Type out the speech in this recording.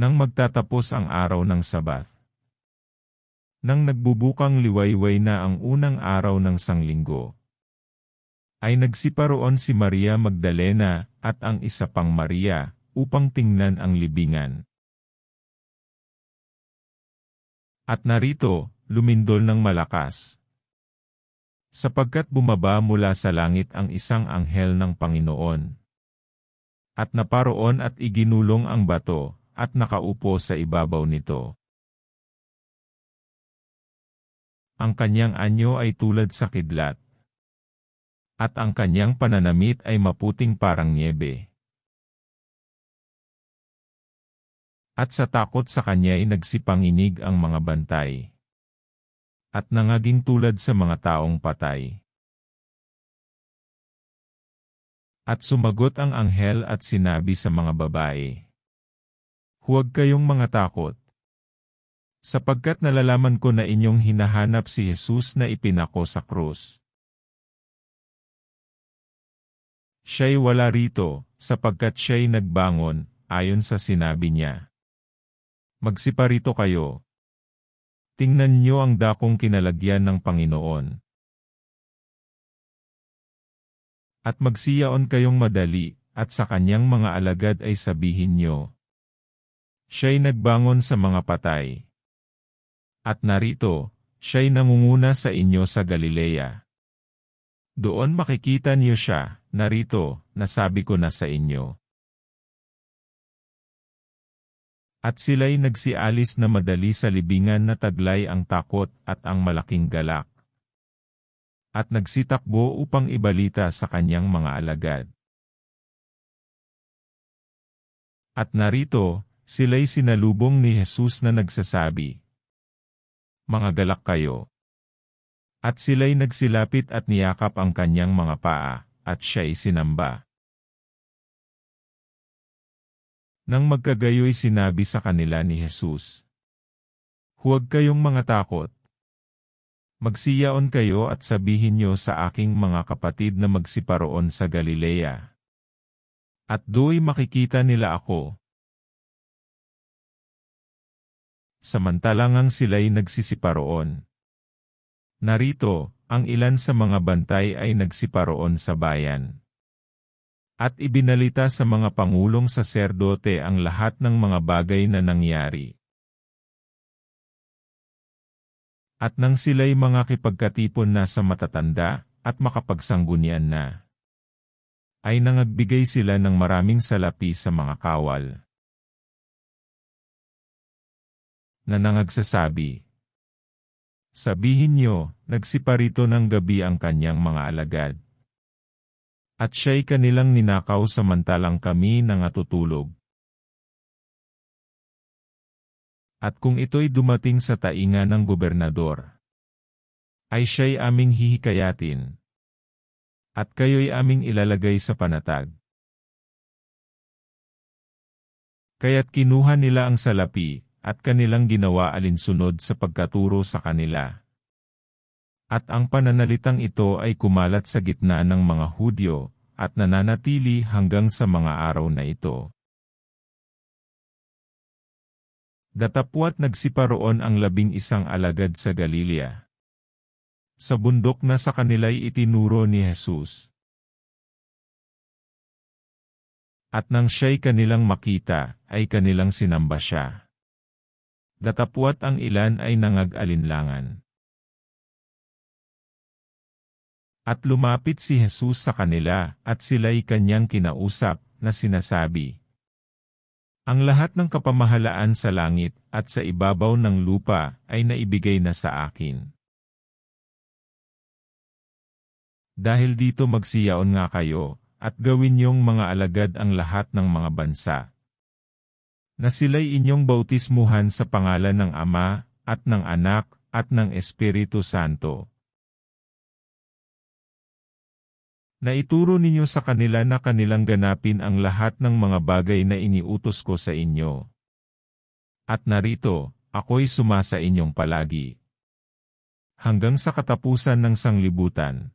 Nang magtatapos ang araw ng Sabat. Nang nagbubukang liwayway na ang unang araw ng sanglinggo, ay nagsiparoon si Maria Magdalena at ang isa pang Maria upang tingnan ang libingan. At narito, lumindol ng malakas. Sapagkat bumaba mula sa langit ang isang anghel ng Panginoon. At naparoon at iginulong ang bato, at nakaupo sa ibabaw nito. Ang kanyang anyo ay tulad sa kidlat, at ang kanyang pananamit ay maputing parang niebe. At sa takot sa kanya ay nagsipanginig ang mga bantay, at nangaging tulad sa mga taong patay. At sumagot ang anghel at sinabi sa mga babae, "Huwag kayong mga takot, sapagkat nalalaman ko na inyong hinahanap si Jesus na ipinako sa krus. Siya'y wala rito, sapagkat siya'y nagbangon, ayon sa sinabi niya. Magsiparito kayo. Tingnan niyo ang dakong kinalagyan ng Panginoon. At magsiyaon kayong madali, at sa kanyang mga alagad ay sabihin niyo, siya'y nagbangon sa mga patay. At narito, siya'y nangunguna sa inyo sa Galilea. Doon makikita niyo siya, narito, nasabi ko na sa inyo." At sila'y nagsialis na madali sa libingan na taglay ang takot at ang malaking galak. At nagsitakbo upang ibalita sa kanyang mga alagad. At narito, sila'y sinalubong ni Jesus na nagsasabi, "Mga galak kayo." At sila'y nagsilapit at niyakap ang kanyang mga paa, at siya'y sinamba. Nang magkagayoy sinabi sa kanila ni Jesus, "Huwag kayong mga takot. Magsiyaon kayo at sabihin niyo sa aking mga kapatid na magsiparoon sa Galilea. At do'y makikita nila ako." Samantalang sila'y nagsisiparoon. Narito, ang ilan sa mga bantay ay nagsiparoon sa bayan. At ibinalita sa mga pangulong saserdote ang lahat ng mga bagay na nangyari. At nang sila'y mga kipagkatipon na sa matatanda, at makapagsanggunian na, ay nangagbigay sila ng maraming salapi sa mga kawal. Na nangagsasabi, "Sabihin niyo, nagsiparito ng gabi ang kanyang mga alagad. At siya'y kanilang ninakaw samantalang kami nangatutulog. At kung ito'y dumating sa tainga ng gobernador, ay siya'y aming hihikayatin. At kayo'y aming ilalagay sa panatag." Kaya't kinuha nila ang salapi, at kanilang ginawa alinsunod sa pagkaturo sa kanila. At ang pananalitang ito ay kumalat sa gitna ng mga Hudyo, at nananatili hanggang sa mga araw na ito. Datapwat nagsiparoon ang 11 alagad sa Galilea. Sa bundok na sa kanila'y itinuro ni Jesus. At nang siya'y kanilang makita, ay kanilang sinamba siya. Datapwat ang ilan ay nangag-alinlangan. At lumapit si Jesus sa kanila, at sila'y kanyang kinausap, na sinasabi, "Ang lahat ng kapamahalaan sa langit, at sa ibabaw ng lupa, ay naibigay na sa akin. Dahil dito magsiyaon nga kayo, at gawin niyong mga alagad ang lahat ng mga bansa. Na sila'y inyong bautismuhan sa pangalan ng Ama, at ng Anak, at ng Espiritu Santo. Na ituro ninyo sa kanila na kanilang ganapin ang lahat ng mga bagay na iniutos ko sa inyo. At narito, ako'y sumasa inyong palagi. Hanggang sa katapusan ng sanglibutan."